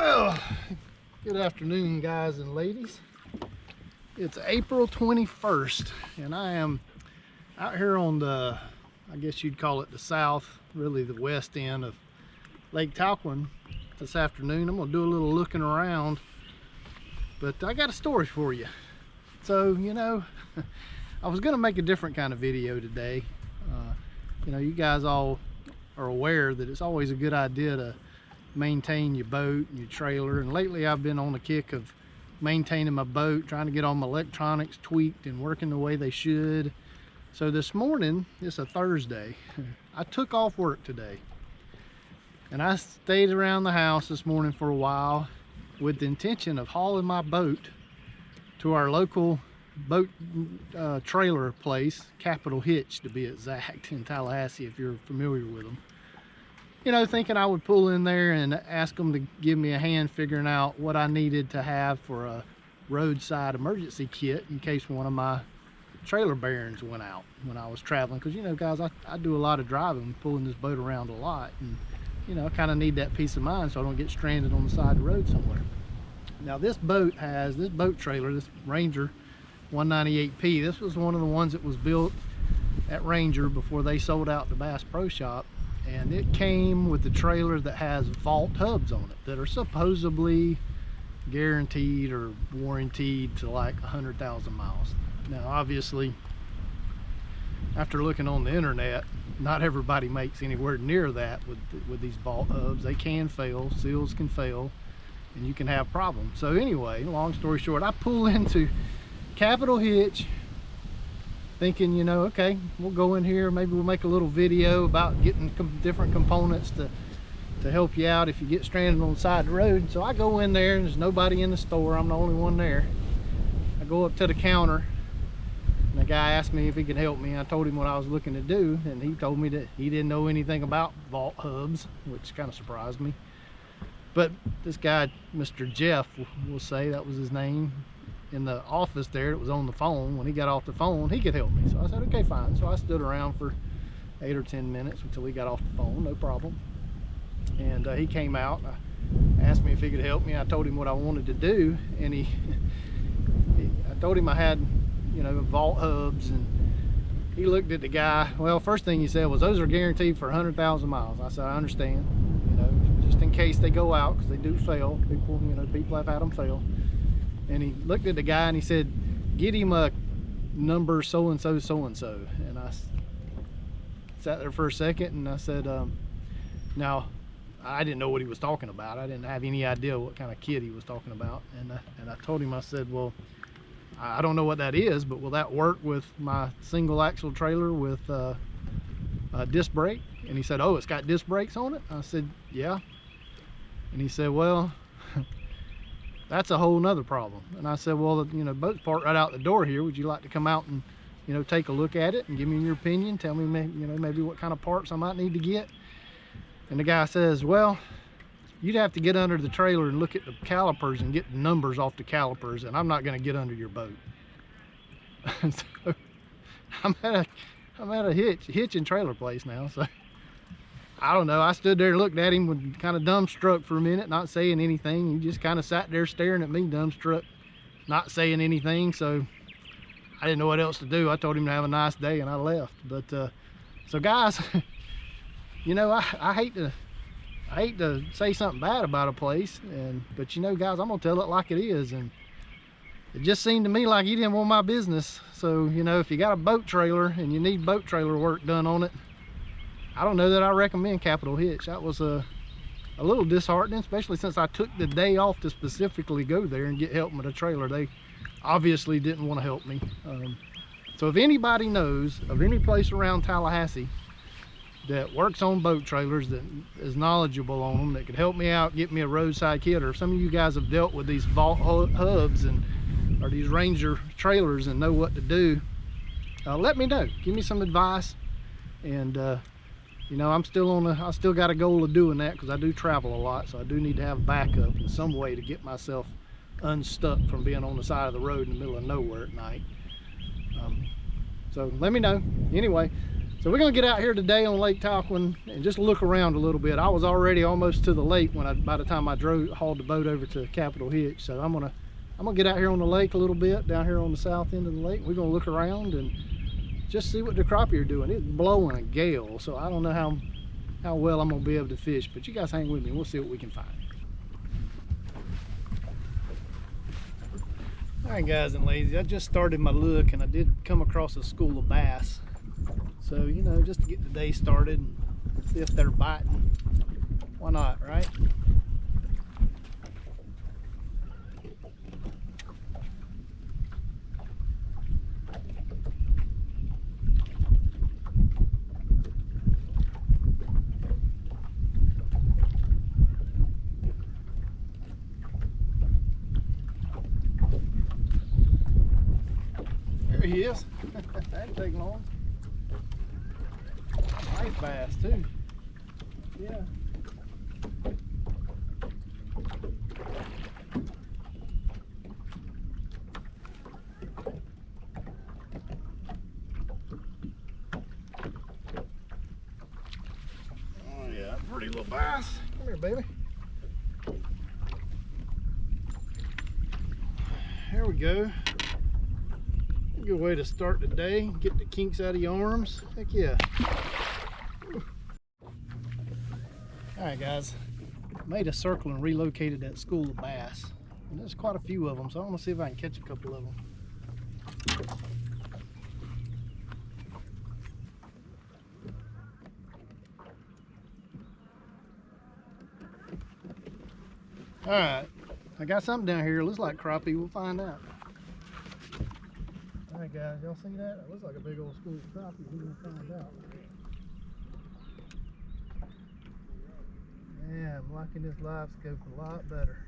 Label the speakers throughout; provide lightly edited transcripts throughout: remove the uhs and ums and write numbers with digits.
Speaker 1: Well, good afternoon, guys and ladies. It's April 21st, and I am out here on the, I guess you'd call it the south, really the west end of Lake Talquin this afternoon. I'm gonna do a little looking around, but I got a story for you. So, you know, I was gonna make a different kind of video today. You know, you guys all are aware that it's always a good idea to maintain your boat and your trailer, and lately I've been on the kick of maintaining my boat, trying to get all my electronics tweaked and working the way they should. So this morning, it's a Thursday, I took off work today and I stayed around the house this morning for a while with the intention of hauling my boat to our local boat trailer place, Capital Hitch to be exact, in Tallahassee, if you're familiar with them. You know, thinking I would pull in there and ask them to give me a hand figuring out what I needed to have for a roadside emergency kit in case one of my trailer bearings went out when I was traveling. Because, you know, guys, I do a lot of driving, pulling this boat around a lot, and you know, I kind of need that peace of mind so I don't get stranded on the side of the road somewhere. Now this boat trailer, this Ranger 198P, this was one of the ones that was built at Ranger before they sold out to Bass Pro Shop. And it came with the trailer that has vault hubs on it that are supposedly guaranteed or warranted to like 100,000 miles. Now obviously, after looking on the internet, not everybody makes anywhere near that with these vault hubs. They can fail, seals can fail, and you can have problems. So anyway, long story short, I pull into Capital Hitch thinking, you know, okay, we'll go in here, maybe we'll make a little video about getting different components to help you out if you get stranded on the side of the road. So I go in there and there's nobody in the store, I'm the only one there. I go up to the counter and the guy asked me if he could help me. I told him what I was looking to do, and he told me that he didn't know anything about vault hubs, which kind of surprised me. But this guy, Mr. Jeff, we'll say that was his name, in the office there, it was on the phone. When he got off the phone, he could help me. So I said, okay, fine. So I stood around for 8 or 10 minutes until he got off the phone, no problem. And he came out, asked me if he could help me. I told him what I wanted to do, and I told him I had, you know, vault hubs, and he looked at the guy. Well, first thing he said was, those are guaranteed for 100,000 miles. I said, I understand, you know, just in case they go out, because they do fail. People, you know, people have had them fail. And he looked at the guy and he said, get him a number so-and-so, so-and-so. And I sat there for a second and I said, now, I didn't know what he was talking about. I didn't have any idea what kind of kit he was talking about. And I told him, I said, well, I don't know what that is, but will that work with my single axle trailer with a disc brake? And he said, oh, it's got disc brakes on it? I said, yeah. And he said, well, that's a whole nother problem. And I said, well, you know, boat's parked right out the door here. Would you like to come out and, you know, take a look at it and give me your opinion? Tell me, you know, maybe what kind of parts I might need to get. And the guy says, well, you'd have to get under the trailer and look at the calipers and get the numbers off the calipers, and I'm not going to get under your boat. So I'm at a hitch and trailer place now. So I don't know, I stood there and looked at him with kind of dumbstruck for a minute, not saying anything. He just kind of sat there staring at me, dumbstruck, not saying anything. So I didn't know what else to do. I told him to have a nice day and I left. But so guys, you know, I hate to say something bad about a place, but you know, guys, I'm gonna tell it like it is. And it just seemed to me like he didn't want my business. So, you know, if you got a boat trailer and you need boat trailer work done on it, I don't know that I recommend Capital Hitch. That was a little disheartening, especially since I took the day off to specifically go there and get help with a trailer. They obviously didn't want to help me. So if anybody knows of any place around Tallahassee that works on boat trailers, that is knowledgeable on them, that could help me out, get me a roadside kit, or if some of you guys have dealt with these vault hubs or these Ranger trailers and know what to do, let me know. Give me some advice. And you know, I still got a goal of doing that, because I do travel a lot, so I do need to have backup in some way to get myself unstuck from being on the side of the road in the middle of nowhere at night. So let me know. Anyway, So we're gonna get out here today on Lake Talquin and just look around a little bit. I was already almost to the lake by the time I hauled the boat over to Capitol Hitch. So I'm gonna get out here on the lake a little bit, down here on the south end of the lake. We're gonna look around and just see what the crappie are doing. It's blowing a gale, so I don't know how well I'm gonna be able to fish, but you guys hang with me and we'll see what we can find. All right, guys and ladies, I just started my look and I did come across a school of bass. So, you know, just to get the day started and see if they're biting. Why not, right? There he is. That didn't take long. Nice bass too. Yeah. Oh yeah, pretty little bass. Come here, baby. There we go. Good way to start the day. Get the kinks out of your arms. Heck yeah. Alright guys, made a circle and relocated that school of bass. And there's quite a few of them, so I want to see if I can catch a couple of them. Alright, I got something down here. Looks like crappie. We'll find out. Alright guys, y'all see that? It looks like a big old school of crappie. We're going to find out. Yeah, I'm liking this live scope a lot better.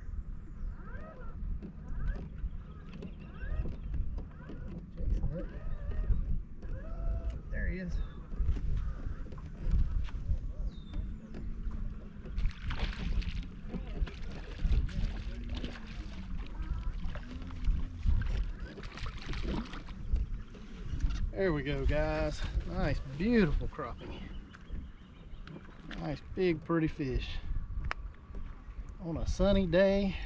Speaker 1: Chasing it. There he is. There we go, guys. Nice, beautiful crappie. Nice, big, pretty fish. On a sunny day.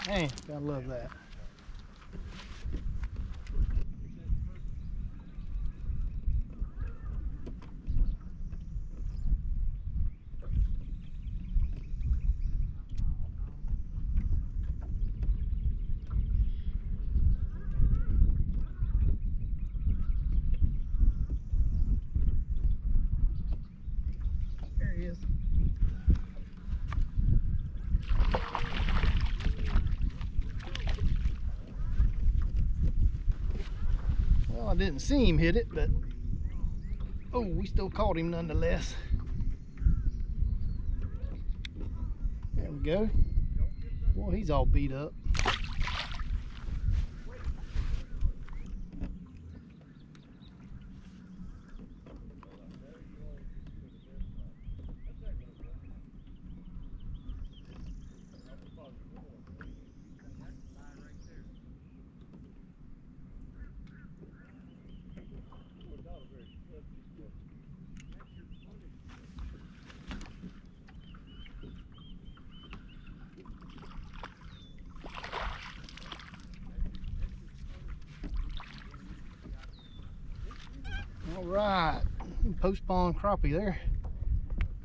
Speaker 1: Man, gotta love that. There he is. Well, I didn't see him hit it, but oh, we still caught him nonetheless. There we go. Boy, he's all beat up. All right, post spawn crappie there.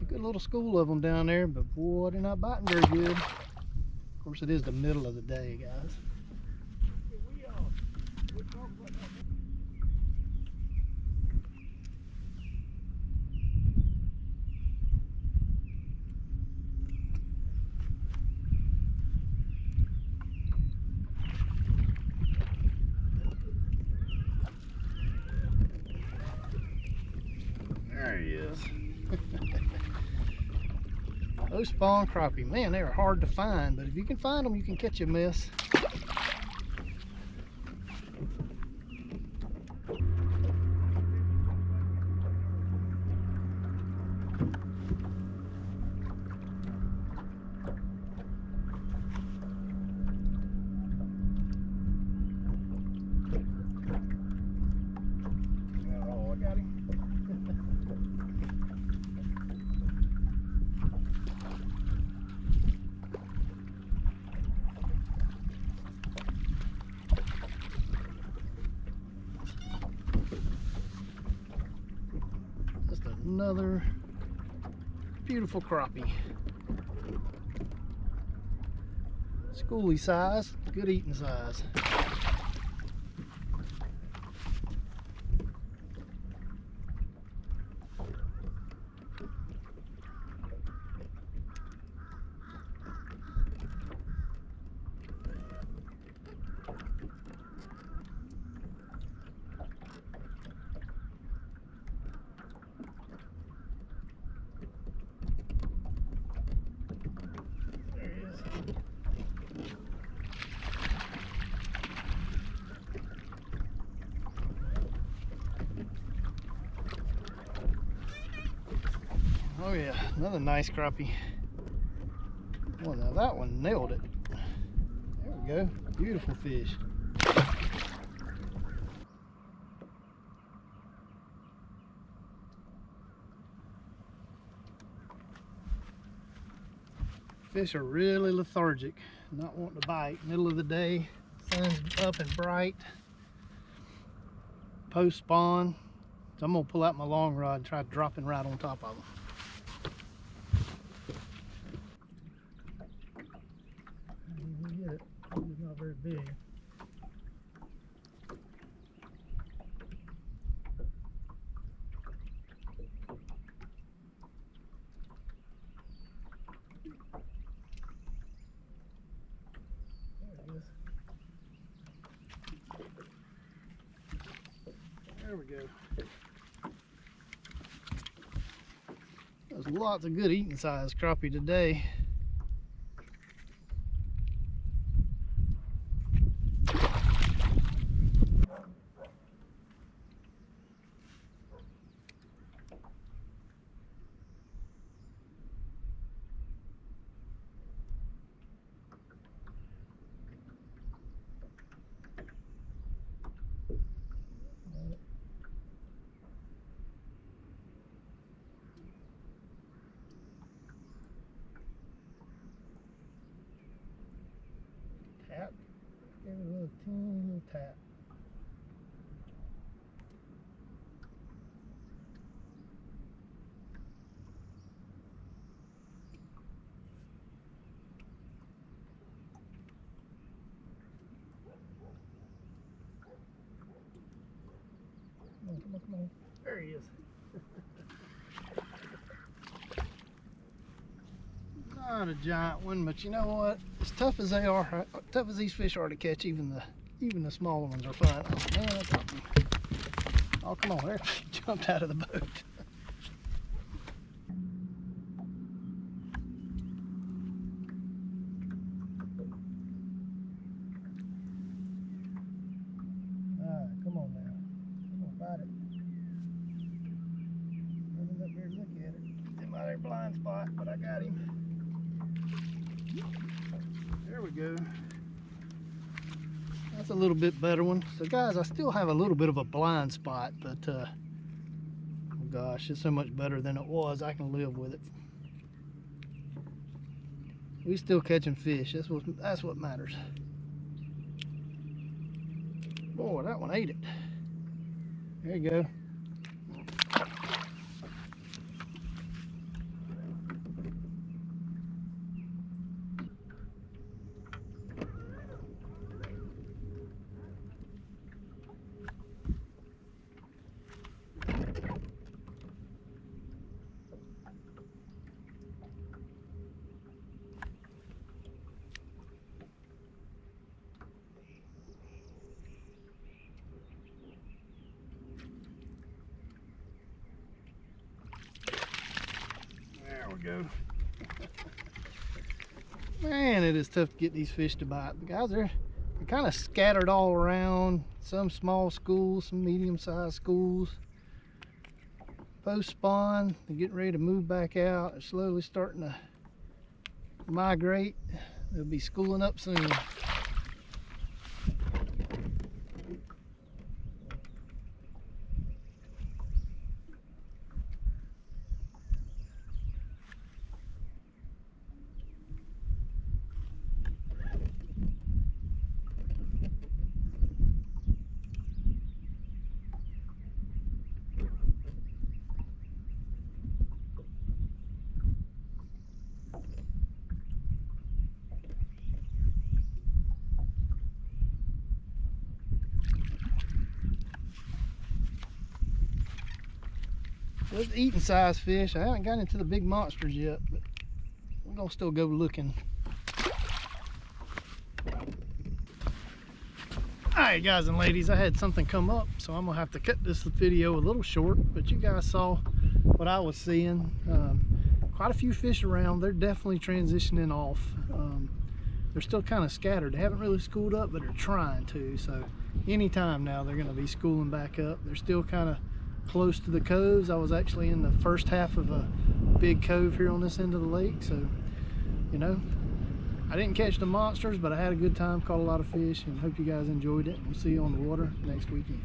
Speaker 1: A good little school of them down there, but boy, they're not biting very good. Of course, it is the middle of the day, guys. There he is. Those spawn crappie, man, they are hard to find, but if you can find them, you can catch a mess. another beautiful crappie. Schooly size, good eating size. Oh yeah, another nice crappie. Well, now that one nailed it. There we go, beautiful fish. Fish are really lethargic, not wanting to bite. Middle of the day, sun's up and bright. Post spawn, so I'm gonna pull out my long rod and try dropping right on top of them. You get it. It's not very big. There it is. There we go. There's lots of good eating size crappie today. Tap. Give it a little teeny little tap. Come on, come on, come on. There he is. Not a giant one, but you know what? As tough as they are, tough as these fish are to catch, even the smaller ones are fun. Oh man, I got them. Oh come on, there, jumped out of the boat. Alright, come on now. Come on, bite it. Running up here to look at it. In my blind spot, but I got him. There we go. That's a little bit better one. So guys, I still have a little bit of a blind spot, but oh gosh, it's so much better than it was. I can live with it. We still catching fish. That's what matters. Boy, that one ate it. There you go. There we go. Man, it is tough to get these fish to bite. The guys, they're kind of scattered all around. Some small schools, some medium-sized schools. Post spawn, they're getting ready to move back out. They're slowly starting to migrate. They'll be schooling up soon. Just eating size fish. I haven't gotten into the big monsters yet, but we're gonna still go looking. Alright guys and ladies, I had something come up, so I'm gonna have to cut this video a little short, but you guys saw what I was seeing. Quite a few fish around. They're definitely transitioning off. They're still kind of scattered. They haven't really schooled up, but they're trying to, so anytime now they're gonna be schooling back up. They're still kind of close to the coves. I was actually in the first half of a big cove here on this end of the lake, so you know, I didn't catch the monsters, but I had a good time, caught a lot of fish, and hope you guys enjoyed it. We'll see you on the water next weekend.